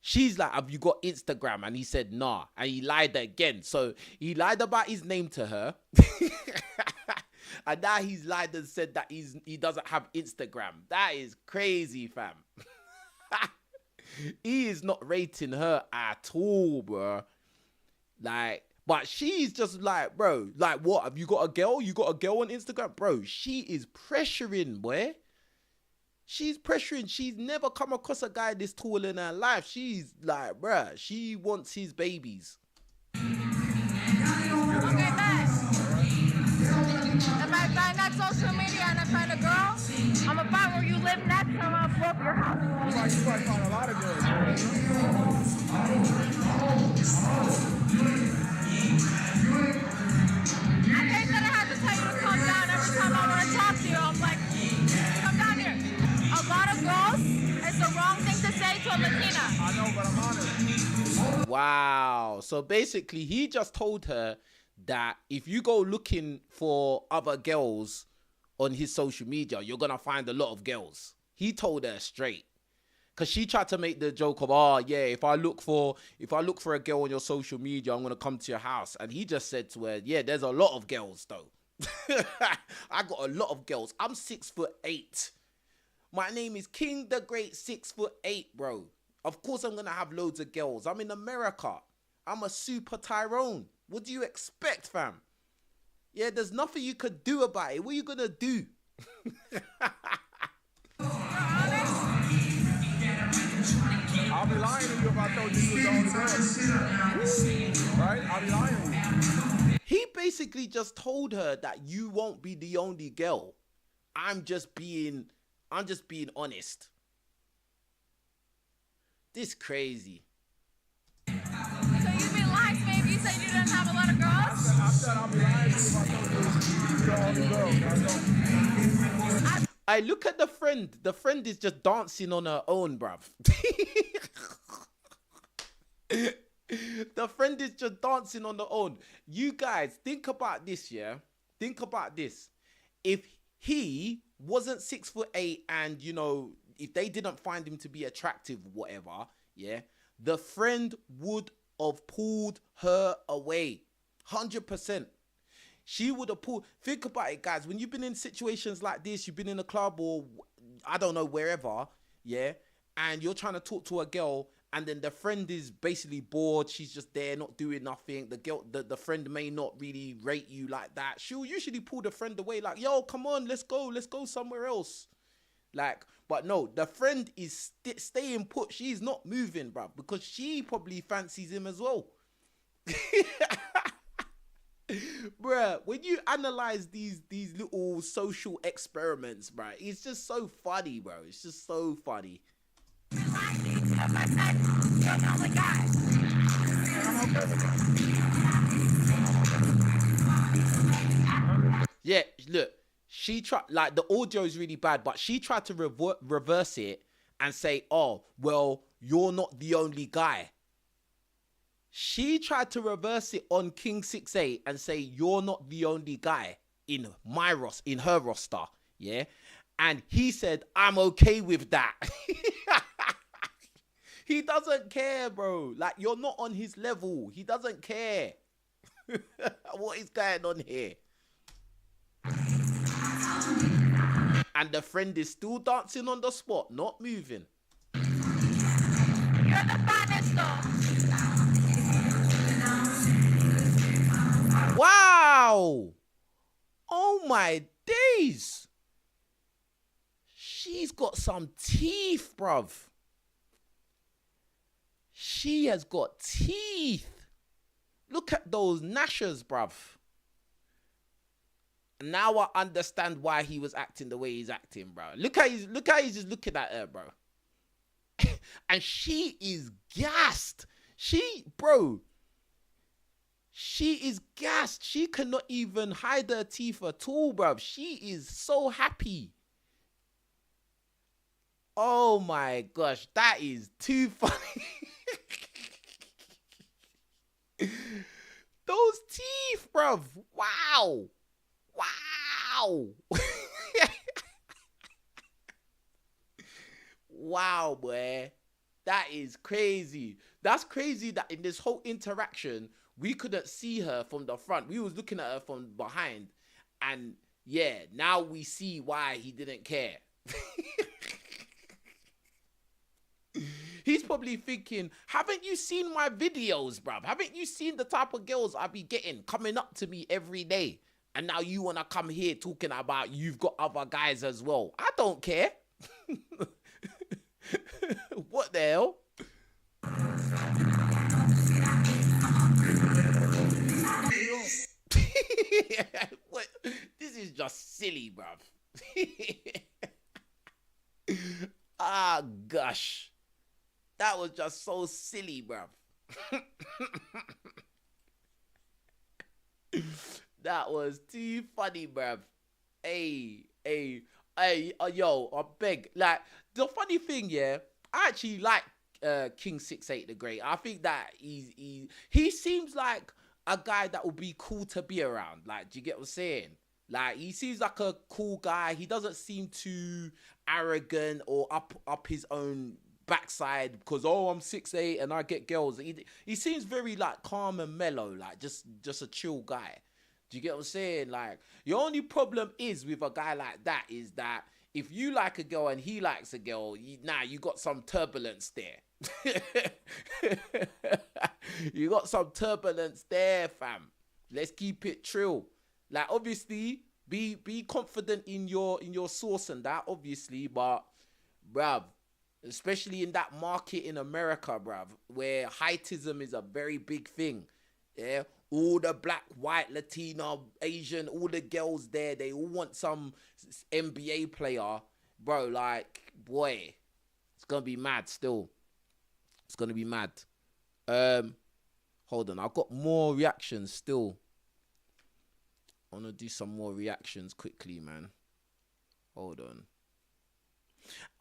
She's like, have you got Instagram? And he said, nah. And he lied again. So he lied about his name to her. And now he's lied and said that he doesn't have Instagram. That is crazy, fam. He is not rating her at all, bro. Like, But she's just like, bro, like, what? Have you got a girl? You got a girl on Instagram? Bro, she is pressuring, boy. She's pressuring. She's never come across a guy this tall in her life. She's like, bruh, she wants his babies. Okay, bet. If I find that social media and I find a girl, I'm gonna find where you live next and I'm gonna blow up your house. You probably find a lot of girls. I hate that I have to tell you to come down every time I want to talk to you. I'm like, come down here. A lot of girls, it's the wrong thing to say to a Latina. I know, but I'm honest. Wow. So basically, he just told her that if you go looking for other girls on his social media, you're going to find a lot of girls. He told her straight. Because she tried to make the joke of, oh, yeah, if I look for a girl on your social media, I'm going to come to your house. And he just said to her, yeah, there's a lot of girls, though. I got a lot of girls. I'm 6'8". My name is King the Great 6'8", bro. Of course I'm going to have loads of girls. I'm in America. I'm a super Tyrone. What do you expect, fam? Yeah, there's nothing you could do about it. What are you going to do? I'll be lying to you if I told you you was the only girl. Right? I'll be lying to you. He basically just told her that you won't be the only girl. I'm just being honest. This crazy. So you'd be lying to me if you said you didn't have a lot of girls? I said I'll be lying to you if I told you you the only girl. I look at the friend. The friend is just dancing on her own, bruv. The friend is just dancing on her own. You guys, think about this, yeah? Think about this. If he wasn't 6'8" and, you know, if they didn't find him to be attractive, whatever, yeah, the friend would have pulled her away. 100%. She would have pulled. Think about it, guys. When you've been in situations like this, you've been in a club or I don't know, wherever, yeah, and you're trying to talk to a girl and then the friend is basically bored. She's just there, not doing nothing. The girl, the friend may not really rate you like that. She'll usually pull the friend away like, yo, come on, let's go somewhere else. Like, but no, the friend is staying put. She's not moving, bruv, because she probably fancies him as well. Bruh, when you analyze these little social experiments, bruh, it's just so funny, bro. It's just so funny. Yeah, look, she tried, like, the audio is really bad, but she tried to reverse it and say, oh, well, you're not the only guy. She tried to reverse it on King 6'8" and say, you're not the only guy in her roster, yeah? And he said, I'm okay with that. He doesn't care, bro. Like, you're not on his level. He doesn't care. What is going on here? And the friend is still dancing on the spot, not moving. You're the finest, though. Wow. Oh my days. She's got some teeth, bruv. She has got teeth. Look at those gnashers, bruv. Now I understand why he was acting the way he's acting, bro. Look how he's just looking at her, bro. And she is gassed. She is gassed. She cannot even hide her teeth at all, bro. She is so happy. Oh my gosh, that is too funny. Those teeth, bruv. Wow. Wow. Wow, boy. That is crazy. That's crazy that in this whole interaction, we couldn't see her from the front. We was looking at her from behind. And yeah, now we see why he didn't care. He's probably thinking, haven't you seen my videos, bruv? Haven't you seen the type of girls I be getting coming up to me every day? And now you want to come here talking about you've got other guys as well. I don't care. What the hell? What? This is just silly, bruv. Ah, gosh. That was just so silly, bruv. That was too funny, bruv. Hey, yo, I beg. Like, the funny thing, yeah, I actually like King 6'8" the Great. I think that he seems like a guy that would be cool to be around. Like, do you get what I'm saying? Like, he seems like a cool guy. He doesn't seem too arrogant or up his own backside because, oh, I'm 6'8" and I get girls. He seems very, like, calm and mellow, like, just a chill guy. Do you get what I'm saying? Like, your only problem is with a guy like that is that if you like a girl and he likes a girl, you got some turbulence there. You got some turbulence there, fam. Let's keep it trill. Like, obviously, be confident in your source and that, obviously, but, bruv, especially in that market in America, bruv, where heightism is a very big thing, yeah? All the black, white, Latino, Asian, all the girls there, they all want some NBA player. Bro, like, boy, it's going to be mad still. It's going to be mad. Hold on, I've got more reactions still. I want to do some more reactions quickly, man. Hold on.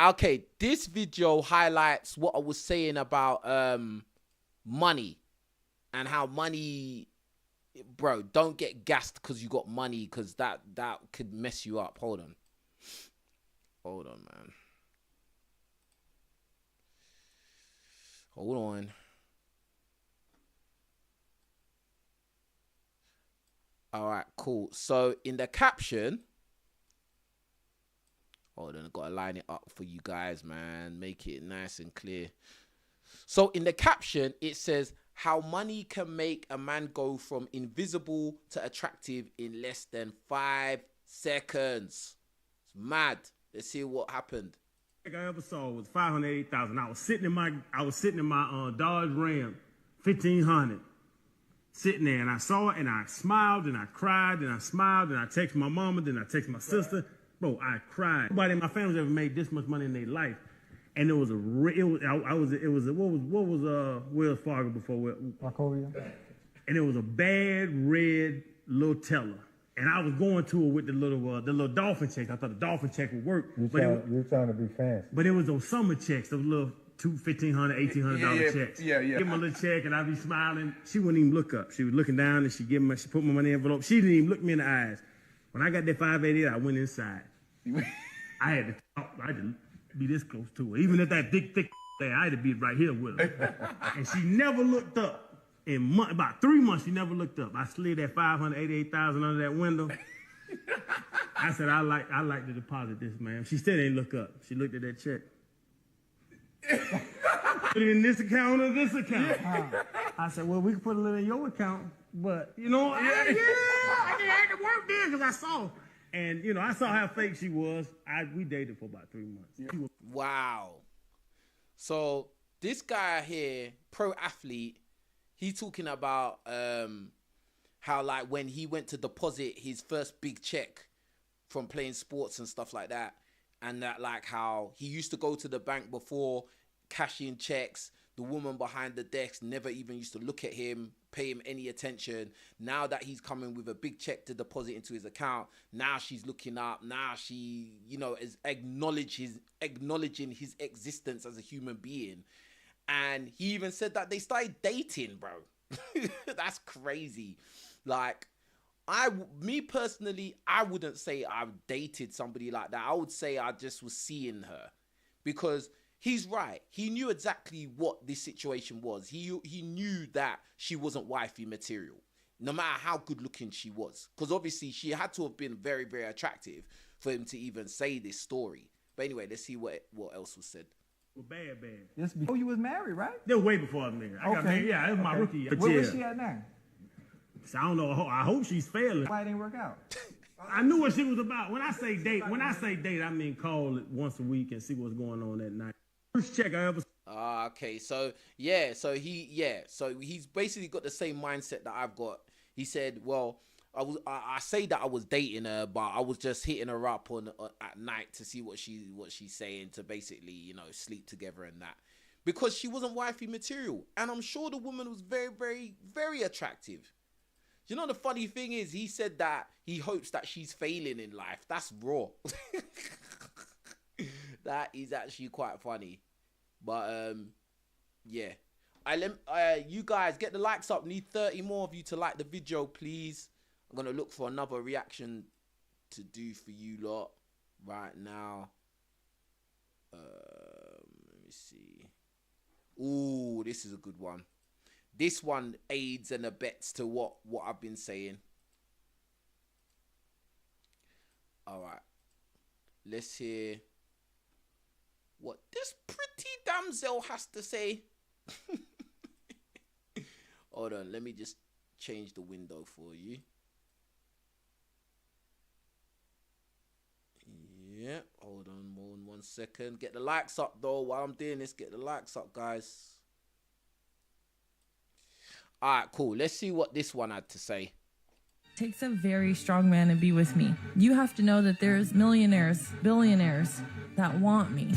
Okay, this video highlights what I was saying about money and how money... Bro, don't get gassed because you got money, because that could mess you up. Hold on, man. Hold on. All right, cool. So in the caption, hold on, I gotta line it up for you guys, man. Make it nice and clear. So in the caption, it says, how money can make a man go from invisible to attractive in less than 5 seconds. It's mad. Let's see what happened. I ever saw was 580,000. I was sitting in my Dodge Ram 1500, sitting there, and I saw it, and I smiled, and I cried, and I smiled, and I texted my mama, then I texted my sister. Bro, I cried. Nobody in my family's ever made this much money in their life. And it was what was Wells Fargo before Wachovia? And it was a bad red little teller. And I was going to it with the little dolphin checks. I thought the dolphin check would work. You're trying to be fancy. But it was those summer checks, those little $1,500, $1,800 checks. Yeah. Give me a little check and I'd be smiling. She wouldn't even look up. She was looking down and she put my money in the envelope. She didn't even look me in the eyes. When I got that 588, I went inside. I had to talk. I had to be this close to her. Even at that thick there, I had to be right here with her. And she never looked up. In about 3 months, she never looked up. I slid that 588,000 under that window. I said, I like to deposit this, ma'am. She still didn't look up. She looked at that check. Put it in this account or this account. I said, well, we can put a little in your account, but I had to work there because I saw. And, I saw how fake she was. We dated for about 3 months. Yeah. Wow. So this guy here, pro athlete, he's talking about how, like, when he went to deposit his first big check from playing sports and stuff like that, and that, like, how he used to go to the bank before, cash in checks. The woman behind the desk never even used to look at him, pay him any attention. Now that he's coming with a big check to deposit into his account, now she's looking up. Now she, is acknowledging his existence as a human being. And he even said that they started dating, bro. That's crazy. Like, me personally, I wouldn't say I've dated somebody like that. I would say I just was seeing her, because he's right. He knew exactly what this situation was. He knew that she wasn't wifey material, no matter how good looking she was. Because obviously she had to have been very, very attractive for him to even say this story. But anyway, let's see what else was said. Bad. This before you was married, right? They're way before I was married. I got married, yeah, it was my rookie year. Where was she at now? So I don't know. I hope she's failing. Why it didn't work out? I knew what she was about. When I say date, I mean call it once a week and see what's going on that night. First check I ever. Okay, so he's basically got the same mindset that I've got. He said, well, I say that I was dating her, but I was just hitting her up at night to see what she's saying, to basically, you know, sleep together and that, because she wasn't wifey material, and I'm sure the woman was very, very, very attractive. You know, the funny thing is, he said that he hopes that she's failing in life. That's raw. That is actually quite funny. But yeah, you guys get the likes up. Need 30 more of you to like the video, please. I'm gonna look for another reaction to do for you lot right now. Let me see. Ooh, this is a good one. This one aids and abets to what I've been saying. All right, let's hear what this pretty damsel has to say. Hold on, let me just change the window for you. Yeah, hold on, more than 1 second. Get the likes up though. While I'm doing this, get the likes up, guys. All right, cool. Let's see what this one had to say. Takes a very strong man to be with me. You have to know that there's millionaires, billionaires that want me,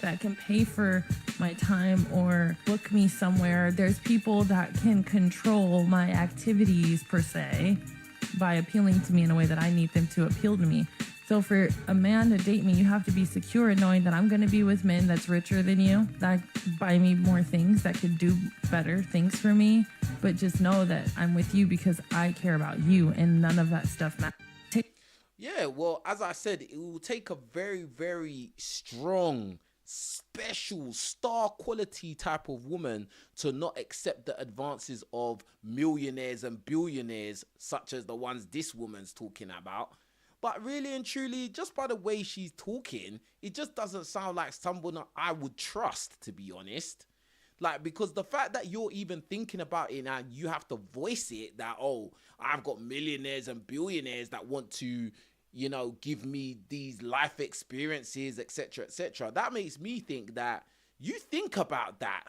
that can pay for my time or book me somewhere. There's people that can control my activities, per se, by appealing to me in a way that I need them to appeal to me. So for a man to date me, you have to be secure in knowing that I'm going to be with men that's richer than you, that buy me more things, that could do better things for me. But just know that I'm with you because I care about you, and none of that stuff matters. Yeah, well, as I said, it will take a very, very strong, special, star quality type of woman to not accept the advances of millionaires and billionaires, such as the ones this woman's talking about. But really and truly, just by the way she's talking, it just doesn't sound like someone I would trust, to be honest. Like, because the fact that you're even thinking about it and you have to voice it that, oh, I've got millionaires and billionaires that want to, you know, give me these life experiences, etc., etc. That makes me think that you think about that.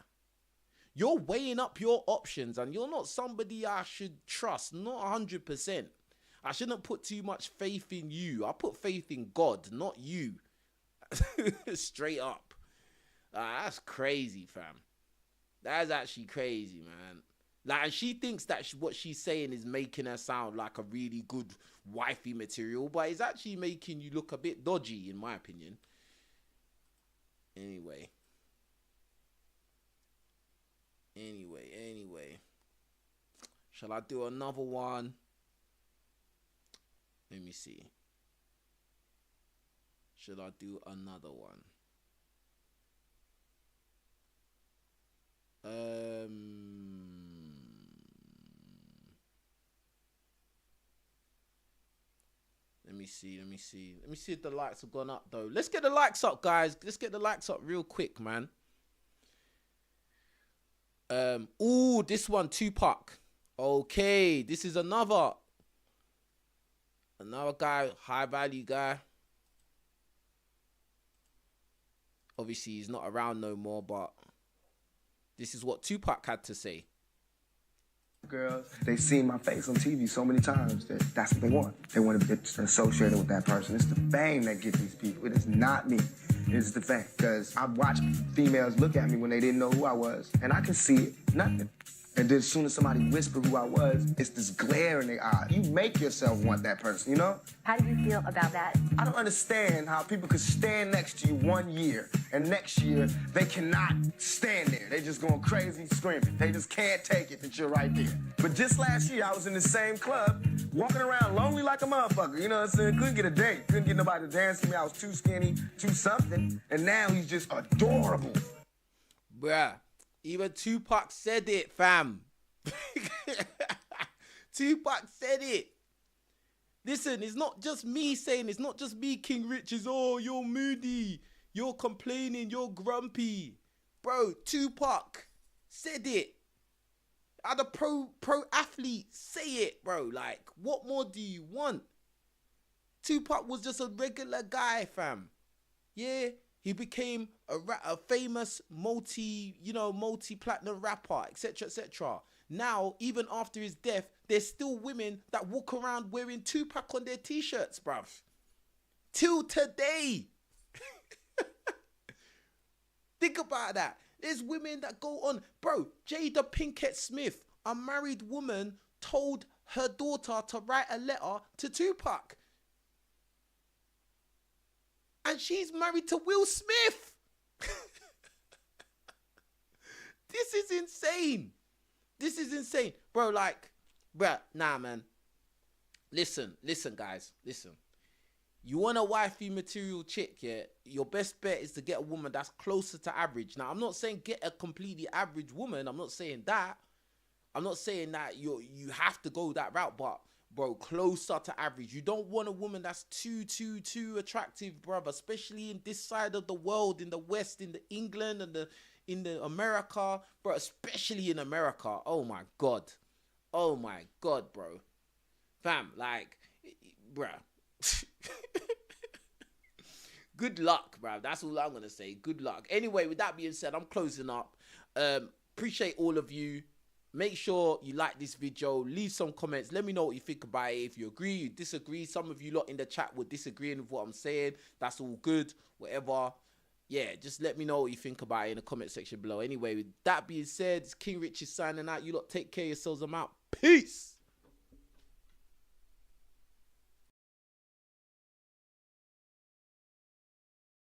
You're weighing up your options and you're not somebody I should trust, not 100%. I shouldn't put too much faith in you. I put faith in God, not you. Straight up. That's crazy, fam. That's actually crazy, man. Like, and she thinks that what she's saying is making her sound like a really good wifey material, but it's actually making you look a bit dodgy, in my opinion. Anyway. Shall I do another one? Let me see. Should I do another one? Let me see if the likes have gone up though. Let's get the likes up, guys. Let's get the likes up real quick, man. Ooh, this one, Tupac. Okay, this is another guy, high value guy. Obviously, he's not around no more, but this is what Tupac had to say. Girls, they've seen my face on TV so many times that that's what they want. They want to be associated with that person. It's the fame that gets these people. It is not me. It's the fame. Because I watched females look at me when they didn't know who I was, and I could see it, nothing. And then as soon as somebody whispered who I was, it's this glare in their eye. You make yourself want that person, you know? How do you feel about that? I don't understand how people could stand next to you 1 year, and next year, they cannot stand there. They just going crazy screaming. They just can't take it that you're right there. But just last year, I was in the same club, walking around lonely like a motherfucker, you know what I'm saying? Couldn't get a date, couldn't get nobody to dance with me. I was too skinny, too something, and now he's just adorable. Bruh. Even Tupac said it, fam. Tupac said it. Listen, it's not just me saying, it's not just me, King Rich, is, oh, you're moody. You're complaining. You're grumpy. Bro, Tupac said it. Other pro athlete, say it, bro. Like, what more do you want? Tupac was just a regular guy, fam. Yeah, he became a famous multi-platinum rapper, etc., etc. Now, even after his death, there's still women that walk around wearing Tupac on their t-shirts, bruv. Till today. Think about that. There's women that go on. Bro, Jada Pinkett Smith, a married woman, told her daughter to write a letter to Tupac. And she's married to Will Smith. This is insane. This is insane. Bro, like, bruh, nah, man. Listen, guys, listen. You want a wifey material chick, yeah? Your best bet is to get a woman that's closer to average. Now, I'm not saying get a completely average woman. I'm not saying that. I'm not saying that you have to go that route, but bro, closer to average. You don't want a woman that's too attractive, brother, especially in this side of the world, in the West, in the England and in the America, bro, especially in America. Oh my God, bro. Fam, like, bruh. Good luck, bruv. That's all I'm gonna say. Good luck. Anyway, with that being said, I'm closing up. Appreciate all of you. Make sure you like this video. Leave some comments. Let me know what you think about it. If you agree, you disagree. Some of you lot in the chat were disagreeing with what I'm saying. That's all good. Whatever. Yeah, just let me know what you think about it in the comment section below. Anyway, with that being said, it's King Richie signing out. You lot take care of yourselves. I'm out. Peace.